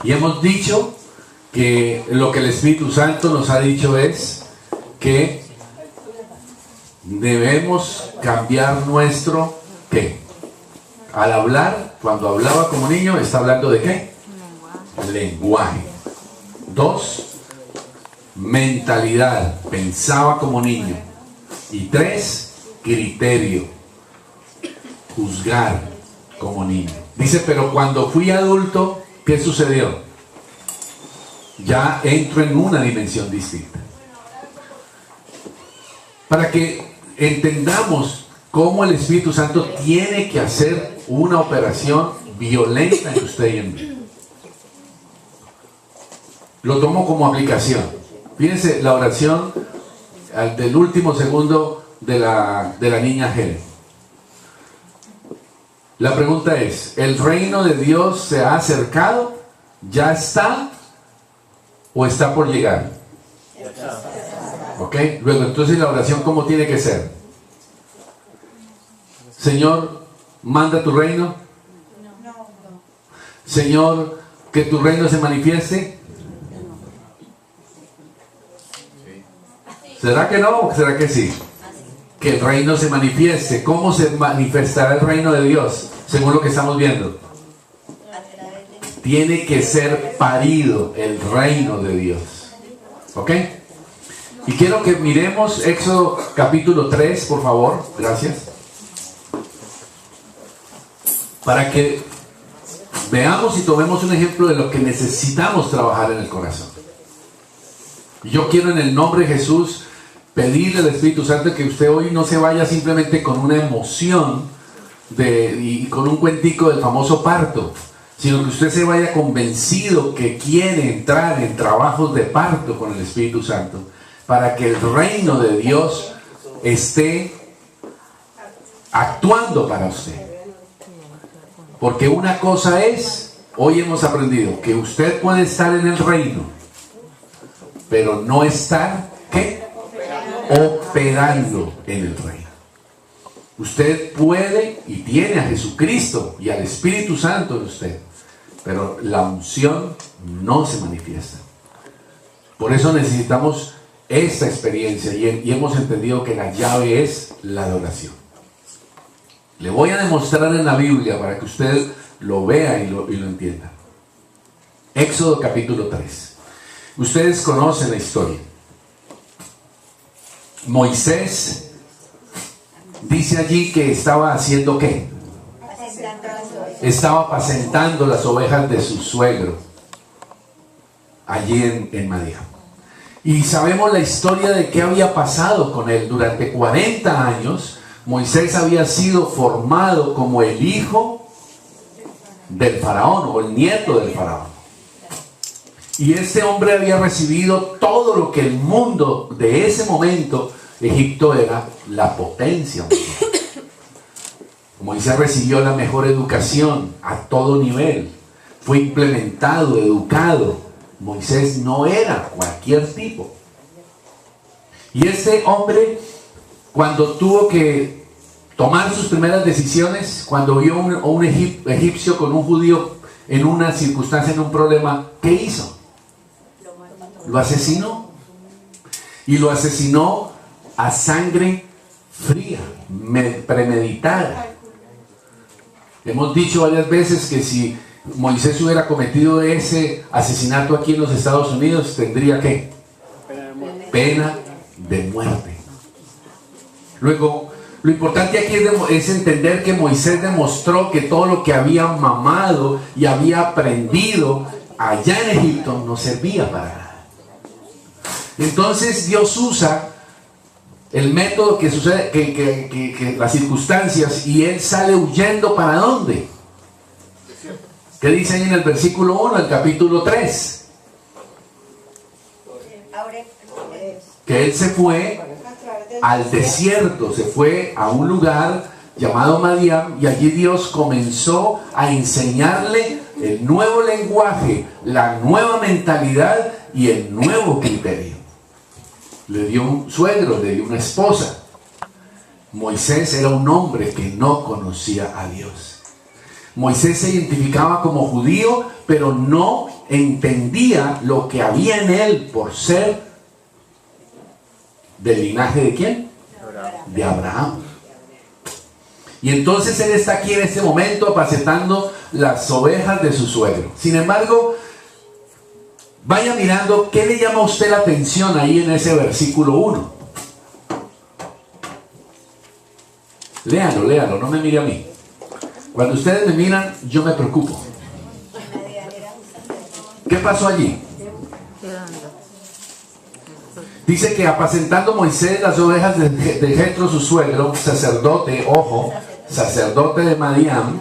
Y hemos dicho que lo que el Espíritu Santo nos ha dicho es que debemos cambiar nuestro ¿qué? Al hablar, cuando hablaba como niño, está hablando de ¿qué? Lenguaje. 2, mentalidad, pensaba como niño. Y 3, criterio, juzgar como niño. Dice, pero cuando fui adulto, ¿qué sucedió? Ya entro en una dimensión distinta. Para que entendamos cómo el Espíritu Santo tiene que hacer una operación violenta en usted y en mí. Lo tomo como aplicación. Fíjense la oración del último segundo de la niña Helen. La pregunta es, ¿el reino de Dios se ha acercado? ¿Ya está? ¿O está por llegar? ¿Ok? Luego, entonces la oración, ¿cómo tiene que ser? Señor, manda tu reino. Señor, que tu reino se manifieste. ¿Será que no o será que sí? Que el reino se manifieste. ¿Cómo se manifestará el reino de Dios? Según lo que estamos viendo. Tiene que ser parido el reino de Dios. ¿Ok? Y quiero que miremos Éxodo capítulo 3, por favor. Gracias. Para que veamos y tomemos un ejemplo de lo que necesitamos trabajar en el corazón. Yo quiero en el nombre de Jesús pedirle al Espíritu Santo que usted hoy no se vaya simplemente con una emoción y con un cuentico del famoso parto, sino que usted se vaya convencido que quiere entrar en trabajos de parto con el Espíritu Santo, para que el reino de Dios esté actuando para usted. Porque una cosa es, hoy hemos aprendido, que usted puede estar en el reino, pero no estar, ¿qué? Operando en el reino. Usted puede y tiene a Jesucristo y al Espíritu Santo en usted, pero la unción no se manifiesta. Por eso necesitamos esta experiencia y hemos entendido que la llave es la adoración. Le voy a demostrar en la Biblia para que usted lo vea y lo entienda. Éxodo capítulo 3. Ustedes conocen la historia. Moisés dice allí que estaba haciendo ¿qué? Estaba apacentando las ovejas de su suegro allí en Madián. Y sabemos la historia de qué había pasado con él. Durante 40 años Moisés había sido formado como el hijo del faraón o el nieto del faraón. Y este hombre había recibido todo lo que el mundo de ese momento, Egipto era la potencia mundial. Moisés recibió la mejor educación a todo nivel. Fue implementado, educado. Moisés no era cualquier tipo. Y este hombre, cuando tuvo que tomar sus primeras decisiones, cuando vio a un egipcio con un judío en una circunstancia, en un problema, ¿qué hizo? Lo asesinó. Y lo asesinó a sangre fría, premeditada. Hemos dicho varias veces que si Moisés hubiera cometido ese asesinato aquí en los Estados Unidos, tendría ¿qué? Pena de muerte. Luego, lo importante aquí es entender que Moisés demostró que todo lo que había mamado y había aprendido allá en Egipto no servía para nada. Entonces Dios usa el método que sucede, que las circunstancias, y él sale huyendo. ¿Para dónde? ¿Qué dice ahí en el versículo 1 del capítulo 3? Que él se fue al desierto, se fue a un lugar llamado Madián, y allí Dios comenzó a enseñarle el nuevo lenguaje, la nueva mentalidad y el nuevo criterio. Le dio un suegro, le dio una esposa. Moisés era un hombre que no conocía a Dios. Moisés se identificaba como judío, pero no entendía lo que había en él por ser del linaje ¿de quién? De Abraham. Y entonces él está aquí en este momento apacentando las ovejas de su suegro. Sin embargo, vaya mirando qué le llama a usted la atención ahí en ese versículo 1. Léalo, no me mire a mí. Cuando ustedes me miran, yo me preocupo. ¿Qué pasó allí? Dice que apacentando Moisés las ovejas de Jetro su suegro, sacerdote, ojo, sacerdote de Madián,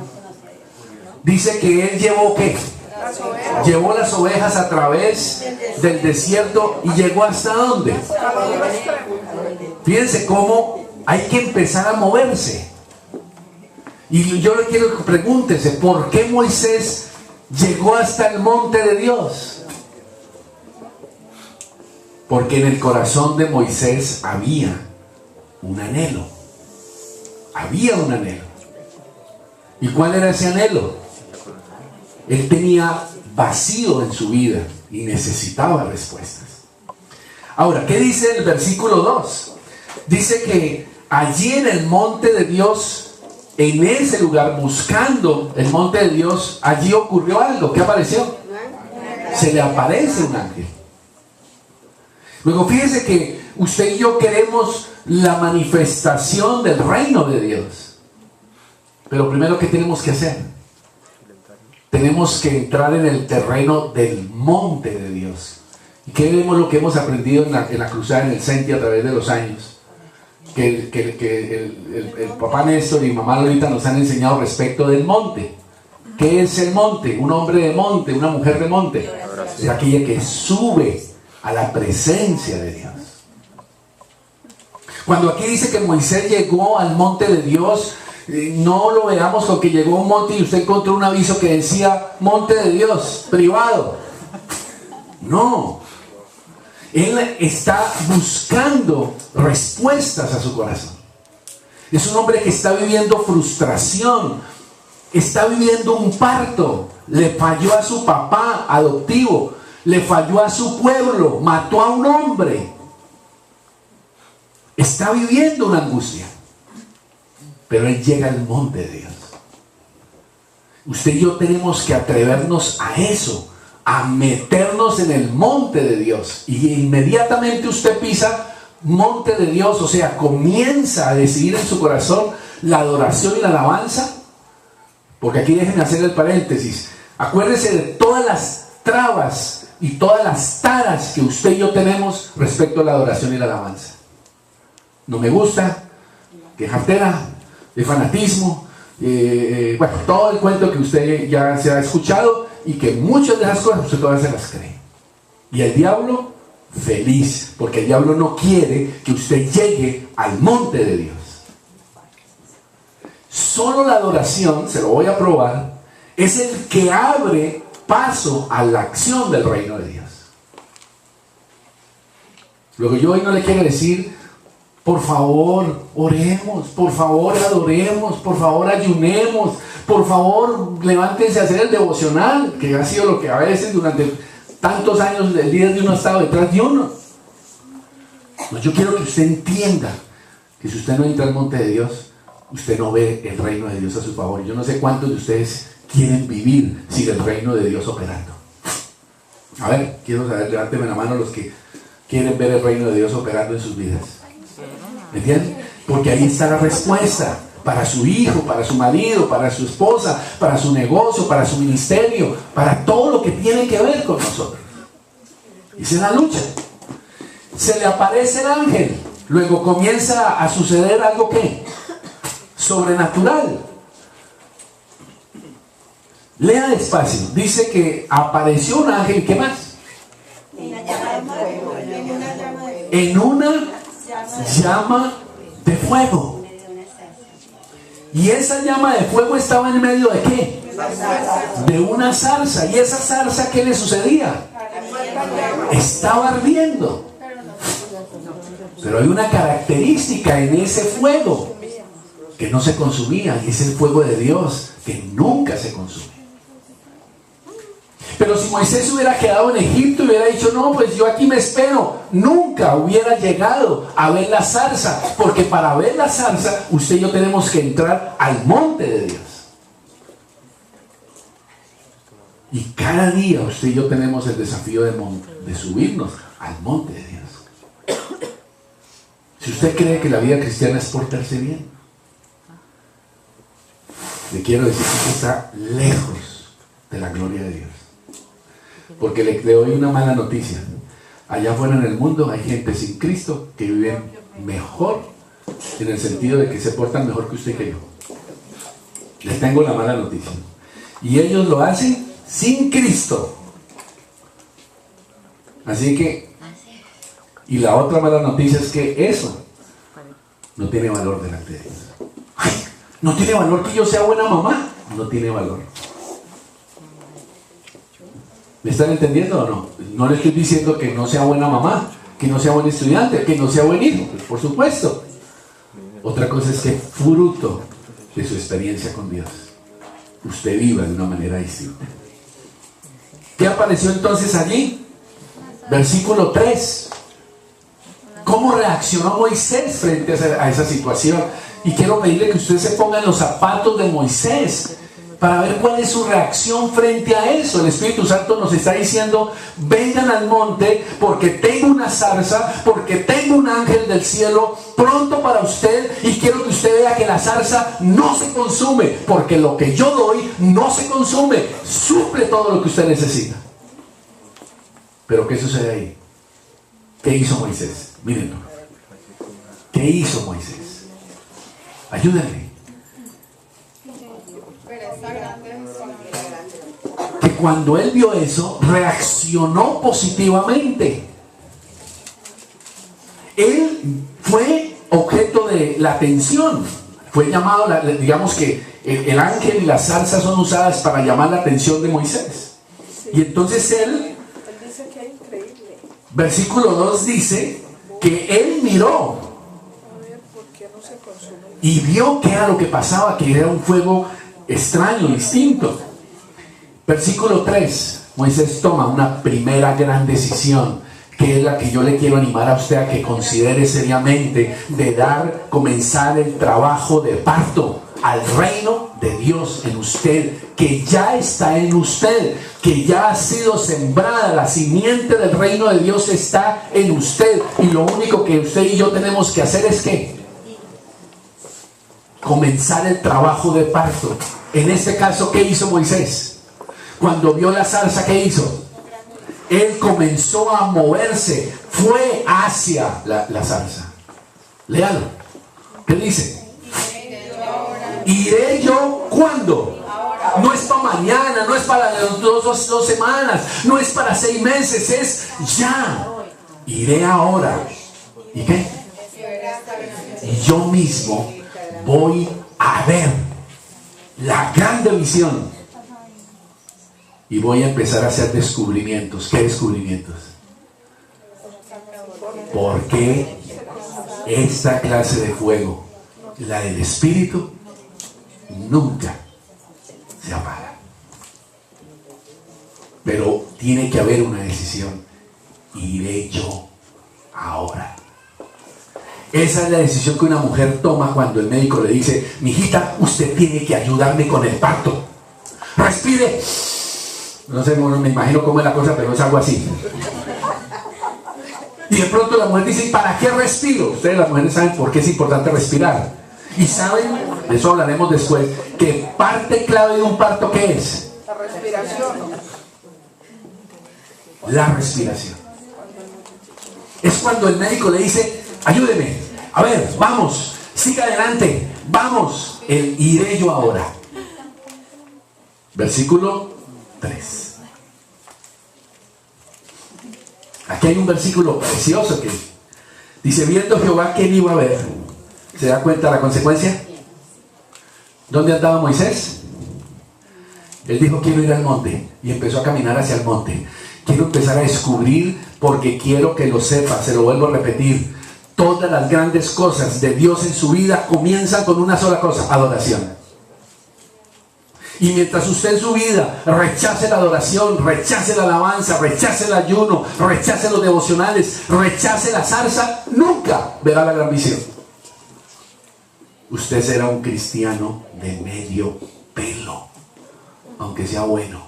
dice que él llevó ¿qué? Llevó las ovejas a través del desierto y llegó ¿hasta dónde? Fíjense cómo hay que empezar a moverse. Y yo le quiero que pregúntese, ¿por qué Moisés llegó hasta el monte de Dios? Porque en el corazón de Moisés había un anhelo. Había un anhelo. ¿Y cuál era ese anhelo? Él tenía vacío en su vida y necesitaba respuestas. Ahora, ¿qué dice el versículo 2? Dice que allí en el monte de Dios, en ese lugar, buscando el monte de Dios, allí ocurrió algo. ¿Qué apareció? Se le aparece un ángel. Luego fíjese que usted y yo queremos la manifestación del reino de Dios. Pero primero, ¿qué tenemos que hacer? Tenemos que entrar en el terreno del monte de Dios. ¿Y qué vemos lo que hemos aprendido en la cruzada, en el Senti a través de los años? Que el papá Néstor y mamá Lolita nos han enseñado respecto del monte. ¿Qué es el monte? Un hombre de monte, una mujer de monte. Es aquella que sube a la presencia de Dios. Cuando aquí dice que Moisés llegó al monte de Dios, no lo veamos con que llegó a un monte y usted encontró un aviso que decía monte de Dios, privado. No. Él está buscando respuestas a su corazón. Es un hombre que está viviendo frustración, está viviendo un parto. Le falló a su papá adoptivo, le falló a su pueblo, mató a un hombre. Está viviendo una angustia. Pero él llega al monte de Dios. Usted y yo tenemos que atrevernos a eso, a meternos en el monte de Dios. Y inmediatamente usted pisa monte de Dios, o sea, comienza a decidir en su corazón la adoración y la alabanza. Porque aquí déjenme hacer el paréntesis. Acuérdese de todas las trabas y todas las taras que usted y yo tenemos respecto a la adoración y la alabanza. No me gusta, que jartera, de fanatismo, bueno, todo el cuento que usted ya se ha escuchado y que muchas de esas cosas usted todavía se las cree. Y el diablo feliz, porque el diablo no quiere que usted llegue al monte de Dios. Solo la adoración, se lo voy a probar, es el que abre paso a la acción del reino de Dios. Luego yo hoy no le quiero decir, por favor, oremos, por favor, adoremos, por favor, ayunemos, por favor, levántense a hacer el devocional, que ha sido lo que a veces durante tantos años el líder de uno ha estado detrás de uno. No, yo quiero que usted entienda que si usted no entra al monte de Dios, usted no ve el reino de Dios a su favor. Yo no sé cuántos de ustedes quieren vivir sin el reino de Dios operando. A ver, quiero saber, levánteme la mano los que quieren ver el reino de Dios operando en sus vidas. ¿Me entienden? Porque ahí está la respuesta para su hijo, para su marido, para su esposa, para su negocio, para su ministerio, para todo lo que tiene que ver con nosotros. Esa es la lucha. Se le aparece el ángel, luego comienza a suceder algo que sobrenatural. Lea despacio. Dice que apareció un ángel. ¿Qué más? En una llama de fuego. Y esa llama de fuego estaba en medio de ¿qué? De una zarza. ¿Y esa zarza qué le sucedía? Estaba ardiendo. Pero hay una característica en ese fuego, que no se consumía, y es el fuego de Dios que nunca se consume. Pero si Moisés hubiera quedado en Egipto y hubiera dicho, no, pues yo aquí me espero, nunca hubiera llegado a ver la zarza, porque para ver la zarza usted y yo tenemos que entrar al monte de Dios. Y cada día usted y yo tenemos el desafío de subirnos al monte de Dios. Si usted cree que la vida cristiana es portarse bien, le quiero decir que está lejos de la gloria de Dios. Porque le doy una mala noticia. Allá afuera en el mundo hay gente sin Cristo que vive mejor, en el sentido de que se portan mejor que usted y que yo. Les tengo la mala noticia. Y ellos lo hacen sin Cristo. Así que, y la otra mala noticia es que eso no tiene valor delante de Dios. Ay, no tiene valor que yo sea buena mamá. No tiene valor. ¿Me están entendiendo o no? No le estoy diciendo que no sea buena mamá, que no sea buen estudiante, que no sea buen hijo, pues por supuesto. Otra cosa es que fruto de su experiencia con Dios, usted viva de una manera distinta. ¿Qué apareció entonces allí? Versículo 3. ¿Cómo reaccionó Moisés frente a esa situación? Y quiero pedirle que usted se ponga en los zapatos de Moisés para ver cuál es su reacción frente a eso. El Espíritu Santo nos está diciendo, vengan al monte porque tengo una zarza, porque tengo un ángel del cielo pronto para usted, y quiero que usted vea que la zarza no se consume, porque lo que yo doy no se consume, suple todo lo que usted necesita. Pero ¿qué sucede ahí? ¿Qué hizo Moisés? Mírenlo. ¿Qué hizo Moisés? Ayúdenme. Que cuando él vio eso, reaccionó positivamente. Él fue objeto de la atención. Fue llamado, digamos que el ángel y la zarza son usadas para llamar la atención de Moisés. Y entonces él dice que es increíble. Versículo 2 dice que él miró y vio que era lo que pasaba, que era un fuego extraño, distinto. Versículo 3, Moisés toma una primera gran decisión, que es la que yo le quiero animar a usted a que considere seriamente, de comenzar el trabajo de parto al reino de Dios en usted, que ya está en usted, que ya ha sido sembrada, la simiente del reino de Dios está en usted, y lo único que usted y yo tenemos que hacer es que comenzar el trabajo de parto. En este caso, ¿qué hizo Moisés? Cuando vio la zarza, ¿qué hizo? Él comenzó a moverse, fue hacia la zarza. Léalo. ¿Qué dice? Iré yo, ¿cuándo? No es para mañana, no es para dos semanas, no es para 6 meses, es ya. Iré ahora. ¿Y qué? Y yo mismo voy a ver la grande visión. Y voy a empezar a hacer descubrimientos. ¿Qué descubrimientos? ¿Por qué esta clase de fuego, la del Espíritu, nunca se apaga? Pero tiene que haber una decisión. Iré yo ahora. Esa es la decisión que una mujer toma cuando el médico le dice: mijita, usted tiene que ayudarme con el parto. Respire. No sé, me imagino cómo es la cosa, pero es algo así. Y de pronto la mujer dice: ¿para qué respiro? Ustedes, las mujeres, saben por qué es importante respirar. Y saben, de eso hablaremos después, que parte clave de un parto, ¿qué es? La respiración. La respiración. Es cuando el médico le dice: ayúdeme, a ver, vamos, siga adelante, vamos, el iré yo ahora. Versículo 3. Aquí hay un versículo precioso que dice: viendo Jehová que él iba a ver. ¿Se da cuenta la consecuencia? ¿Dónde andaba Moisés? Él dijo: quiero ir al monte, y empezó a caminar hacia el monte. Quiero empezar a descubrir, porque quiero que lo sepa. Se lo vuelvo a repetir: Todas las grandes cosas de Dios en su vida comienzan con una sola cosa: adoración. Y mientras usted en su vida rechace la adoración, rechace la alabanza, rechace el ayuno, rechace los devocionales, rechace la zarza, nunca verá la gran visión. Usted será un cristiano de medio pelo, aunque sea bueno.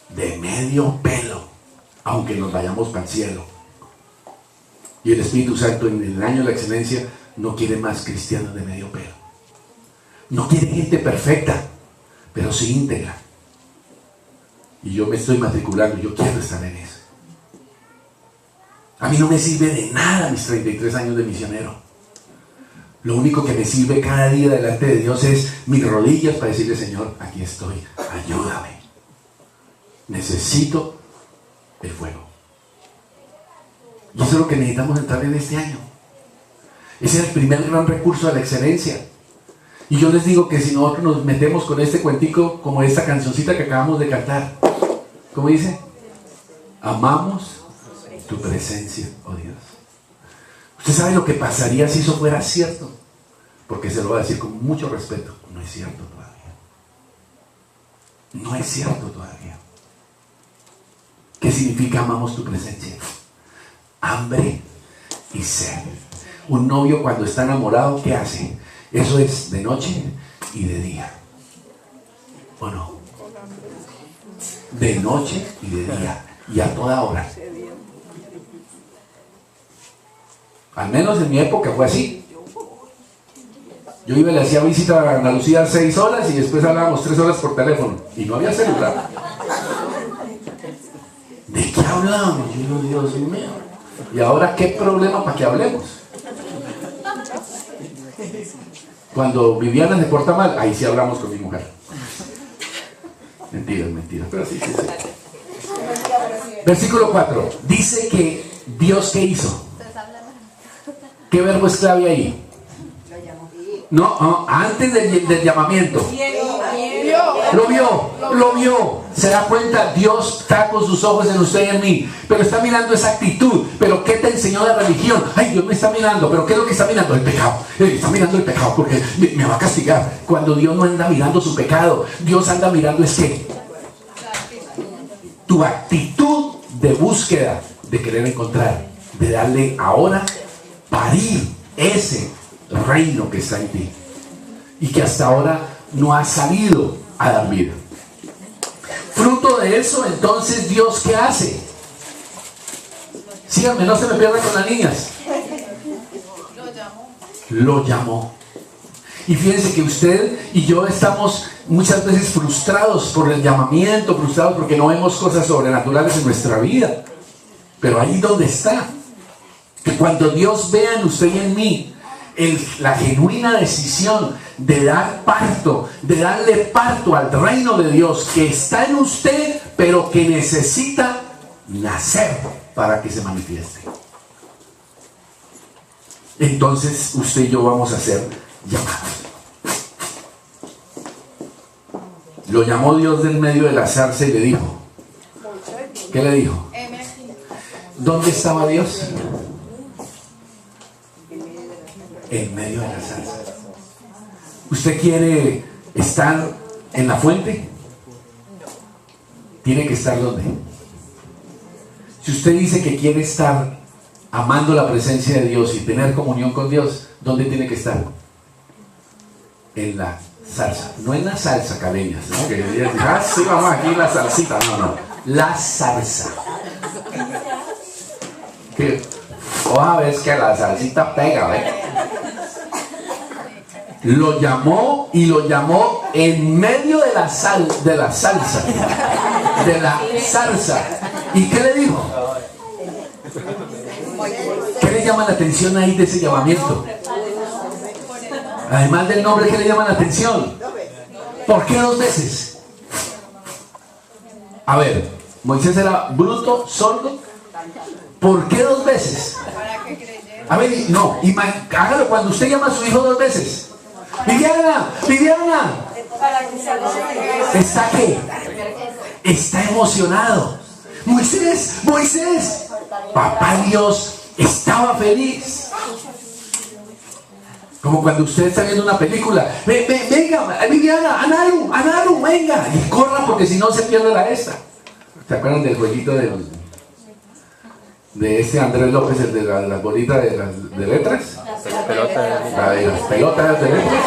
De medio pelo, aunque nos vayamos para el cielo. Y el Espíritu Santo en el año de la excelencia no quiere más cristianos de medio pelo. No quiere gente perfecta, pero sí íntegra. Y yo me estoy matriculando, yo quiero estar en eso. A mí no me sirve de nada mis 33 años de misionero. Lo único que me sirve cada día delante de Dios es mis rodillas para decirle: Señor, aquí estoy, ayúdame. Necesito el fuego. Y eso es lo que necesitamos entrar en este año. Ese es el primer gran recurso de la excelencia. Y yo les digo que si nosotros nos metemos con este cuentico, como esta cancioncita que acabamos de cantar, ¿cómo dice? Amamos tu presencia, oh Dios. ¿Usted sabe lo que pasaría si eso fuera cierto? Porque se lo voy a decir con mucho respeto: no es cierto todavía. No es cierto todavía. ¿Qué significa amamos tu presencia? Hambre y sed. Un novio cuando está enamorado, ¿qué hace? Eso es de noche y de día, ¿o no? De noche y de día, y a toda hora. Al menos en mi época fue así. Yo iba y le hacía visita a Ana Lucía 6 horas y después hablábamos 3 horas por teléfono, y no había celular. ¿De qué hablábamos? Yo digo: Dios mío, ¿y ahora qué problema para que hablemos? Cuando Viviana se porta mal, ahí sí hablamos con mi mujer. Mentira, pero sí. Versículo 4. Dice que Dios, ¿qué hizo? ¿Qué verbo es clave ahí? No, antes del llamamiento. Lo vio. Se da cuenta, Dios está con sus ojos en usted y en mí, pero está mirando esa actitud. Pero ¿qué te enseñó de religión? Ay, Dios me está mirando, pero ¿qué es lo que está mirando? El pecado. Está mirando el pecado porque me va a castigar. Cuando Dios no anda mirando su pecado, Dios anda mirando es que tu actitud de búsqueda, de querer encontrar, de darle ahora parir ese reino que está en ti y que hasta ahora no ha salido a dar vida. Fruto de eso, entonces, Dios, ¿qué hace? Síganme, no se me pierdan con las niñas. Lo llamó. Y fíjense que usted y yo estamos muchas veces frustrados por el llamamiento, frustrados porque no vemos cosas sobrenaturales en nuestra vida. Pero ahí donde está, que cuando Dios vea en usted y en mí la genuina decisión de dar parto, de darle parto al reino de Dios que está en usted, pero que necesita nacer para que se manifieste. Entonces usted y yo vamos a ser llamados. Lo llamó Dios del medio de la zarza y le dijo, ¿qué le dijo? ¿Dónde estaba Dios? En medio de la zarza. ¿Usted quiere estar en la fuente? Tiene que estar ¿dónde? Si usted dice que quiere estar amando la presencia de Dios y tener comunión con Dios, ¿dónde tiene que estar? En la salsa, no en la salsa caleña, ¿no? Que sí, vamos aquí la salsita, no, la salsa. Que otra vez que la salsita pega, ¿ves? Lo llamó y lo llamó en medio de la salsa, de la salsa. ¿Y qué le dijo? ¿Qué le llama la atención ahí de ese llamamiento? Además del nombre, ¿qué le llama la atención? ¿Por qué 2 veces? A ver, Moisés era bruto, sordo. ¿Por qué 2 veces? A ver, no, hágalo cuando usted llama a su hijo 2 veces. Viviana, ¿está qué? Está emocionado. Moisés, papá Dios estaba feliz. Como cuando usted está viendo una película, venga, Viviana, Anaru, venga, y corra porque si no se pierde la esta. ¿Se acuerdan del jueguito de este Andrés López, el de las bolitas de letras? La de las pelotas de letras.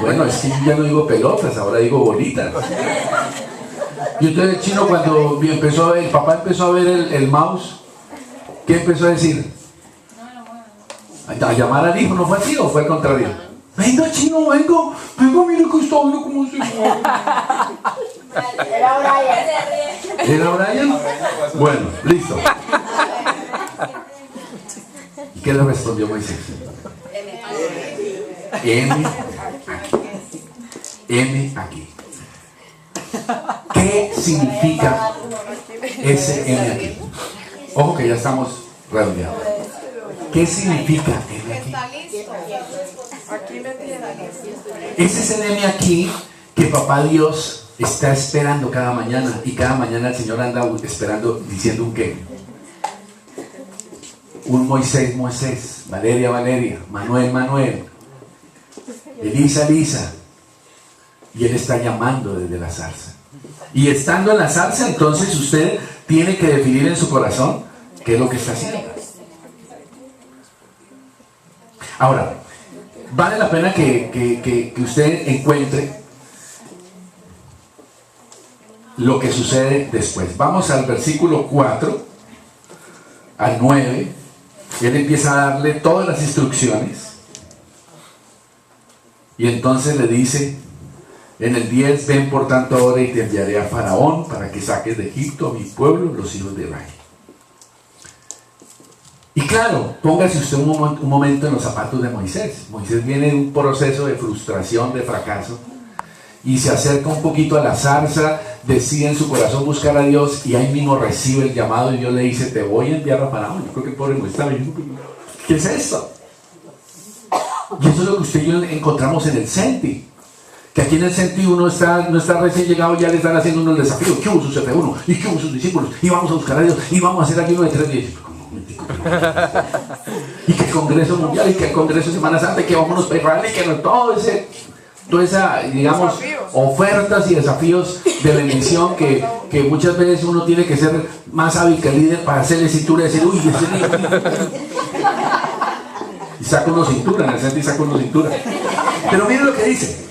Bueno, es que yo ya no digo pelotas, ahora digo bolitas. Y entonces el chino, cuando el papá empezó a ver el mouse, ¿qué empezó a decir? A llamar al hijo. ¿No fue así o fue al contrario? Venga, chino, venga, mira que está viendo cómo se mueve. ¿Era Brian? Bueno, listo. ¿Y qué le respondió Moisés? M aquí. ¿Qué significa ese M aquí? Ojo que ya estamos redondeados. ¿Qué significa M aquí? Ese es el M aquí que papá Dios está esperando cada mañana, y cada mañana el Señor anda esperando, diciendo un qué. Un Moisés, Valeria, Manuel, Elisa. Y Él está llamando desde la zarza. Y estando en la zarza, entonces usted tiene que definir en su corazón qué es lo que está haciendo. Ahora, vale la pena que usted encuentre lo que sucede después. Vamos al versículo 4 al 9. Él empieza a darle todas las instrucciones. Y entonces le dice en el 10: ven por tanto ahora y te enviaré a Faraón para que saques de Egipto a mi pueblo, los hijos de Israel. Y claro, póngase usted un momento en los zapatos de Moisés. Moisés viene de un proceso de frustración, de fracaso, y se acerca un poquito a la zarza, decide en su corazón buscar a Dios, y ahí mismo recibe el llamado, y Dios le dice: te voy a enviar a Faraón. Yo creo que el pobre Moisés está viendo, ¿qué es esto? Y eso es lo que usted y yo encontramos en el Senti. Que aquí en el Senti uno no está recién llegado, ya le están haciendo uno el desafío. ¿Qué hubo sus F1? ¿Y qué hubo sus discípulos? Y vamos a buscar a Dios, y vamos a hacer ayuno de 3 días. Y que el Congreso Mundial, y que el Congreso de Semana Santa, y que vámonos para Israel, y que no, toda esa, digamos, ofertas y desafíos de bendición que muchas veces uno tiene que ser más hábil que el líder para hacerle cintura y decir: uy, ese líder. Y saca uno cintura, en el Senti saca uno cintura. Pero miren lo que dice.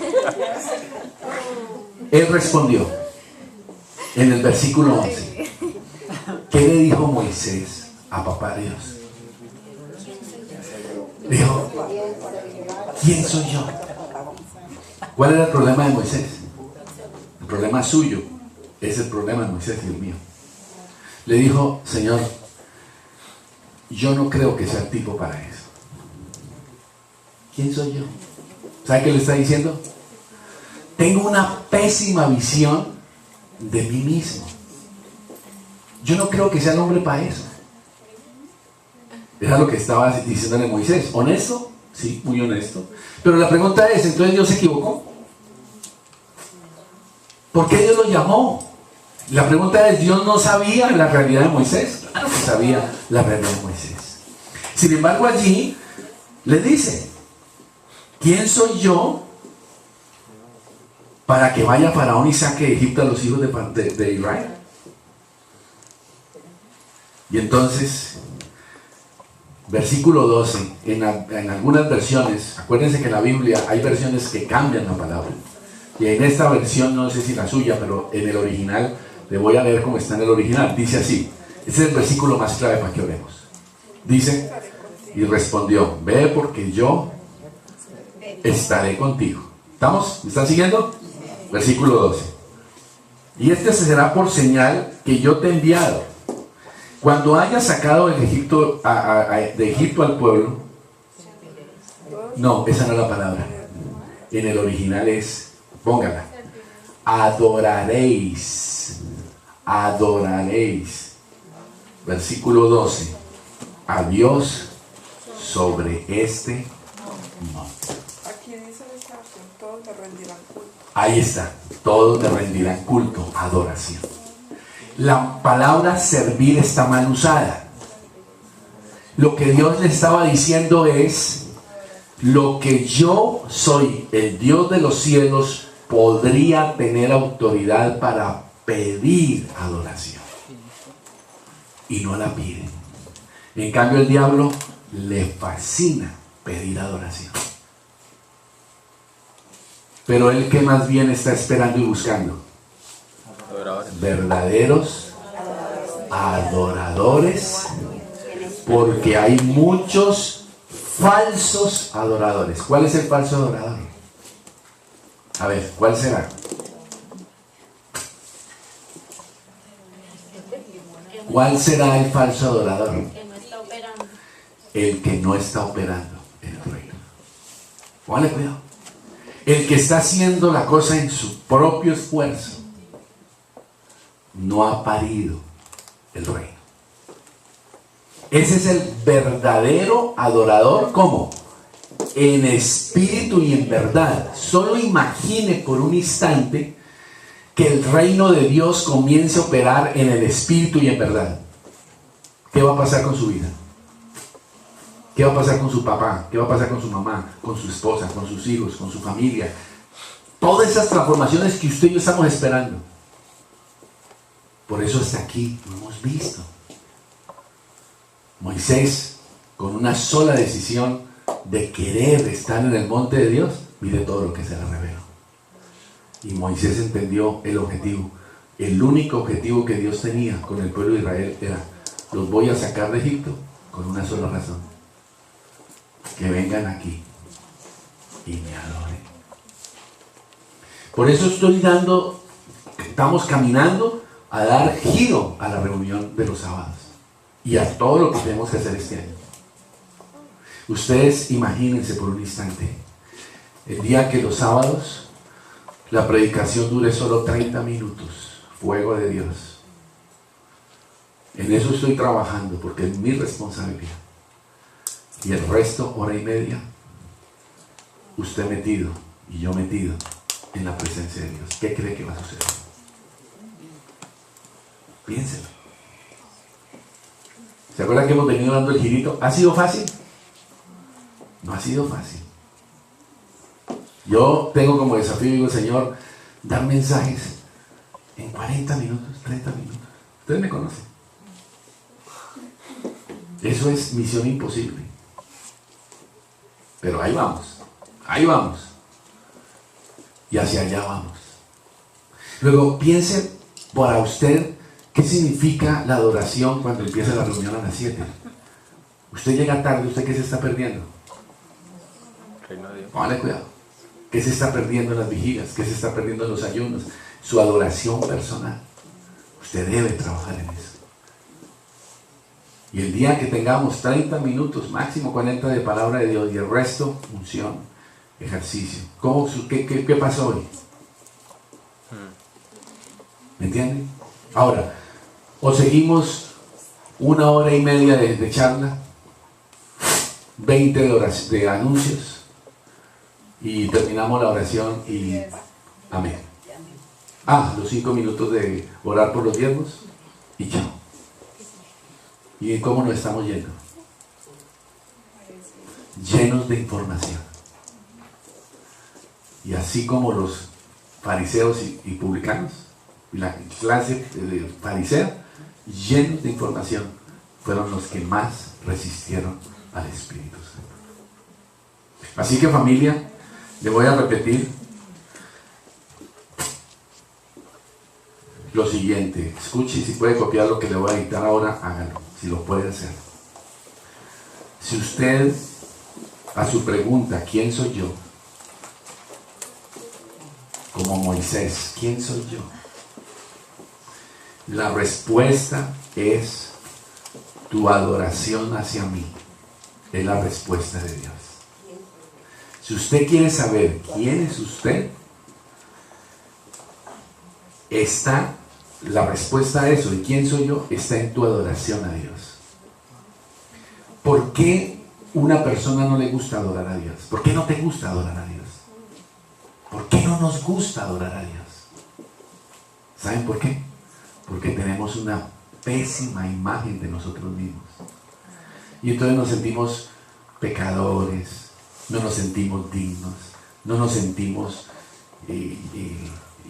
Él respondió en el versículo 11. ¿Qué le dijo Moisés a papá Dios? Dijo: ¿quién soy yo? ¿Cuál era el problema de Moisés? El problema suyo es el problema de Moisés y el mío. Le dijo: Señor, yo no creo que sea el tipo para eso. ¿Quién soy yo? ¿Sabe qué le está diciendo? Tengo una pésima visión de mí mismo. Yo no creo que sea el hombre para eso. Era lo que estaba diciéndole Moisés. ¿Honesto? Sí, muy honesto. Pero la pregunta es: ¿entonces Dios se equivocó? ¿Por qué Dios lo llamó? La pregunta es: ¿Dios no sabía la realidad de Moisés? Claro que sabía la realidad de Moisés. Sin embargo, allí le dice: ¿quién soy yo para que vaya Faraón y saque de Egipto a los hijos de Israel? Y entonces, versículo 12, en algunas versiones, acuérdense que en la Biblia hay versiones que cambian la palabra. Y en esta versión, no sé si la suya, pero en el original, le voy a leer como está en el original. Dice así, este es el versículo más clave para que oremos. Dice: y respondió: ve, porque yo estaré contigo. ¿Estamos? ¿Me están siguiendo? Versículo 12. Y este será por señal que yo te he enviado. Cuando hayas sacado de Egipto al pueblo. No, esa no es la palabra. En el original es, póngala: adoraréis. Versículo 12. A Dios sobre este monte. Aquí dice esa, todos me rendirán culto. Ahí está, todos me rendirán culto, adoración. La palabra servir está mal usada. lo que Dios le estaba diciendo es: lo que yo soy, el Dios de los cielos, podría tener autoridad para pedir adoración. Y no la pide. En cambio, el diablo le fascina pedir adoración. Pero él, ¿qué más bien está esperando y buscando? Verdaderos adoradores, porque hay muchos falsos adoradores. ¿Cuál es el falso adorador? A ver, ¿cuál será? ¿Cuál será el falso adorador? El que no está operando en el reino. Póngale cuidado. El que está haciendo la cosa en su propio esfuerzo no ha parido el reino. Ese es el verdadero adorador. ¿Cómo? En espíritu y en verdad. Solo imagine por un instante que el reino de Dios comience a operar en el espíritu y en verdad. ¿Qué va a pasar con su vida? ¿Qué va a pasar con su papá? ¿Qué va a pasar con su mamá? Con su esposa, con sus hijos, con su familia. Todas esas transformaciones que usted y yo estamos esperando. Por eso hasta aquí lo hemos visto. Moisés, con una sola decisión de querer estar en el monte de Dios, mire todo lo que se le reveló. Y Moisés entendió el objetivo. El único objetivo que Dios tenía con el pueblo de Israel era: los voy a sacar de Egipto con una sola razón: que vengan aquí y me adoren. Por eso estamos caminando a dar giro a la reunión de los sábados y a todo lo que tenemos que hacer este año. Ustedes imagínense por un instante el día que los sábados la predicación dure solo 30 minutos, fuego de Dios. En eso estoy trabajando porque es mi responsabilidad. Y el resto, hora y media, usted metido y yo metido en la presencia de Dios. ¿Qué cree que va a suceder? Piénselo. ¿Se acuerdan que hemos venido dando el girito? ¿Ha sido fácil? No ha sido fácil. Yo tengo como desafío, digo, Señor, dar mensajes en 40 minutos, 30 minutos. Ustedes me conocen. Eso es misión imposible. Pero ahí vamos. Ahí vamos. Y hacia allá vamos. Luego, piense para usted qué significa la adoración cuando empieza la reunión a las 7. Usted llega tarde, ¿usted qué se está perdiendo? Póngale cuidado. ¿Qué se está perdiendo en las vigilias? ¿Qué se está perdiendo en los ayunos? Su adoración personal. Usted debe trabajar en eso. Y el día que tengamos 30 minutos, máximo 40 de palabra de Dios y el resto, unción, ejercicio. ¿Qué pasó hoy? ¿Me entienden? Ahora, o seguimos 1 hora y media de charla, 20 de anuncios, y terminamos la oración y amén. Los 5 minutos de orar por los diezmos y chao. ¿Y cómo nos estamos yendo? Llenos de información. Y así como los fariseos y publicanos, y la clase de farisea, llenos de información, fueron los que más resistieron al Espíritu Santo. Así que, familia, le voy a repetir lo siguiente. Escuche, y si puede copiar lo que le voy a dictar ahora, hágalo, si lo puede hacer. Si usted, a su pregunta, ¿quién soy yo? Como Moisés, ¿quién soy yo? La respuesta es tu adoración hacia mí. Es la respuesta de Dios. Si usted quiere saber quién es usted, la respuesta a eso, de quién soy yo, está en tu adoración a Dios. ¿Por qué una persona no le gusta adorar a Dios? ¿Por qué no te gusta adorar a Dios? ¿Por qué no nos gusta adorar a Dios? ¿Saben por qué? Porque tenemos una pésima imagen de nosotros mismos. Y entonces nos sentimos pecadores, no nos sentimos dignos, no nos sentimos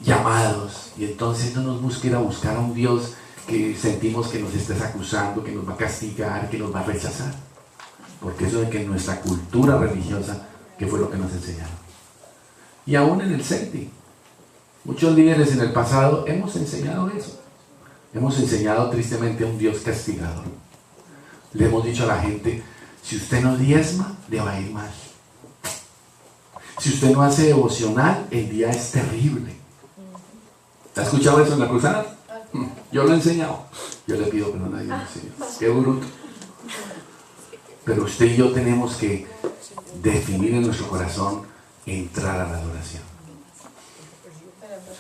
llamados, y entonces no nos busca ir a buscar a un Dios que sentimos que nos está acusando, que nos va a castigar, que nos va a rechazar. Porque eso de que en nuestra cultura religiosa, ¿qué fue lo que nos enseñaron? Y aún en el CENTI, muchos líderes en el pasado hemos enseñado eso. Hemos enseñado tristemente a un Dios castigador. Le hemos dicho a la gente, si usted no diezma, le va a ir mal. Si usted no hace devocional, el día es terrible. ¿Ha escuchado eso en la cruzada? Yo lo he enseñado. Yo le pido perdón a Dios. Qué bruto. Pero usted y yo tenemos que definir en nuestro corazón entrar a la adoración.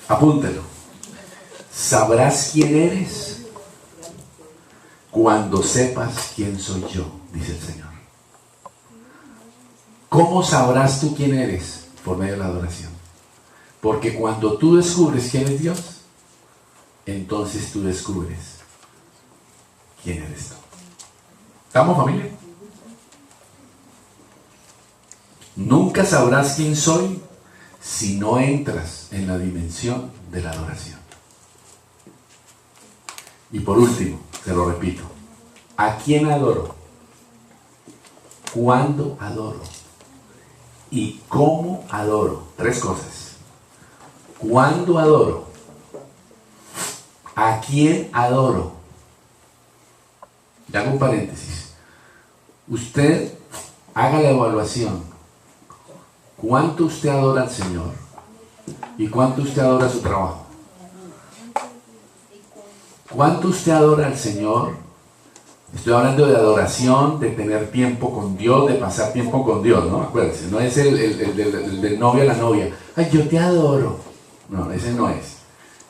Apúntelo. Sabrás quién eres cuando sepas quién soy yo, dice el Señor. ¿Cómo sabrás tú quién eres? Por medio de la adoración. Porque cuando tú descubres quién es Dios, entonces tú descubres quién eres tú. ¿Estamos, familia? Nunca sabrás quién soy si no entras en la dimensión de la adoración. Y por último, te lo repito, ¿a quién adoro? ¿Cuándo adoro? ¿Y cómo adoro? 3 cosas. ¿Cuándo adoro? ¿A quién adoro? Y hago un paréntesis. Usted haga la evaluación. ¿Cuánto usted adora al Señor? ¿Y cuánto usted adora su trabajo? ¿Cuánto usted adora al Señor? Estoy hablando de adoración, de tener tiempo con Dios, de pasar tiempo con Dios, ¿no? Acuérdense, no es el del novio a la novia. Ay, yo te adoro. No, ese no es.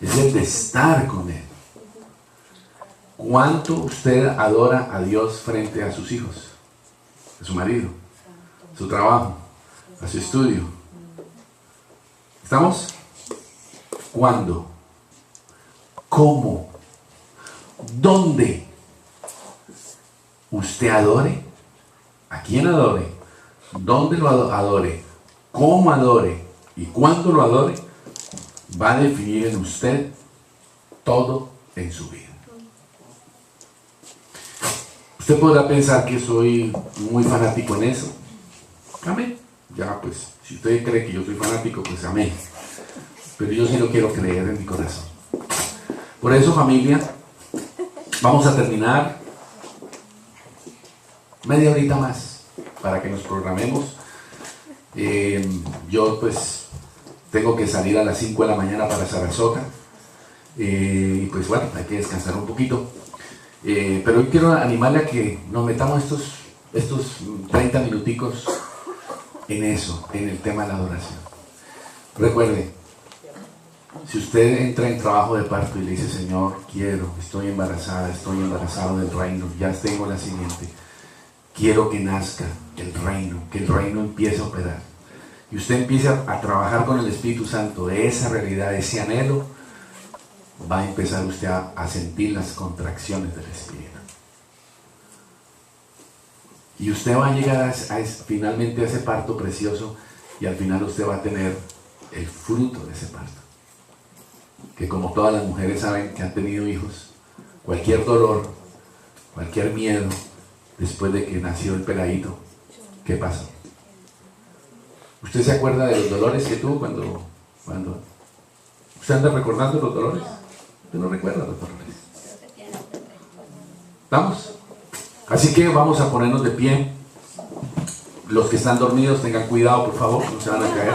Es el de estar con Él. ¿Cuánto usted adora a Dios frente a sus hijos? A su marido, a su trabajo, a su estudio. ¿Estamos? ¿Cuándo? ¿Cómo? ¿Dónde? Usted adore, a quién adore, dónde lo adore, cómo adore y cuándo lo adore, va a definir en usted todo en su vida. Usted podrá pensar que soy muy fanático en eso. Amén. Ya, pues, si usted cree que yo soy fanático, pues amén. Pero yo sí lo quiero creer en mi corazón. Por eso, familia, vamos a terminar media horita más para que nos programemos. Yo pues tengo que salir a las 5 de la mañana para Sarasota, y pues bueno, hay que descansar un poquito, pero hoy quiero animarle a que nos metamos estos 30 minuticos en eso, en el tema de la adoración. Recuerde, si usted entra en trabajo de parto y le dice, Señor, estoy embarazado del reino, ya tengo la siguiente, quiero que nazca el reino, que el reino empiece a operar. Y usted empieza a trabajar con el Espíritu Santo, esa realidad, ese anhelo, va a empezar usted a sentir las contracciones del Espíritu. Y usted va a llegar finalmente a ese parto precioso, y al final usted va a tener el fruto de ese parto. Que como todas las mujeres saben que han tenido hijos, cualquier dolor, cualquier miedo, después de que nació el peladito, ¿qué pasó? ¿Usted se acuerda de los dolores que tuvo cuando ¿usted anda recordando los dolores? ¿Usted no recuerda los dolores? ¿Vamos? Así que vamos a ponernos de pie. Los que están dormidos tengan cuidado, por favor, no se van a caer.